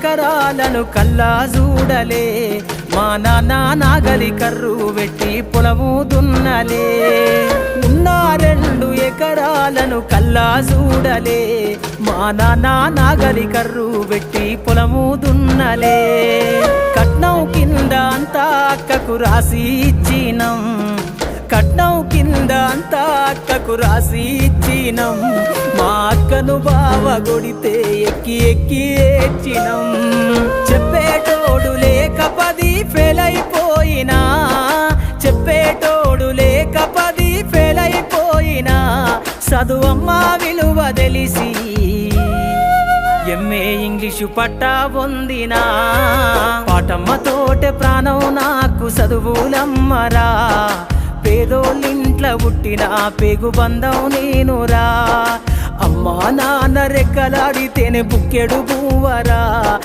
ఎకరాలను కల్లా చూడలే మా నాన్న నాగలి కర్రు పెట్టి పొలము దున్నలే ఉన్న 2 ఎకరాలను కల్లా చూడలే మా నాన్న నాగలి కర్రు పెట్టి పొలము దున్నలే కట్నం కింద అంతా అక్కకు రాసి ఇచ్చినం కట్నం కింద అంతా అక్కకు రాసి ఇచ్చినం మా అక్కను బావ కొడితే ఎక్కి ఎక్కి ఏడ్చినం చెప్పేటోడు లేక 10 ఫెయిల్ అయిపోయినా చెప్పేటోడు లేక 10 ఫెయిల్ అయిపోయినా చదువమ్మ విలువ తెలిసి ఎంఏ ఇంగ్లీషు పట్టా పొందినా పాటమ్మతోటే ప్రాణం నాకు చదువులమ్మరా పేదోళ్ళింట్ల పుట్టిన పేగు బంధం నేనురా అమ్మా నాన్న రెక్కలాడితేనే బుక్కెడు పువ్వరా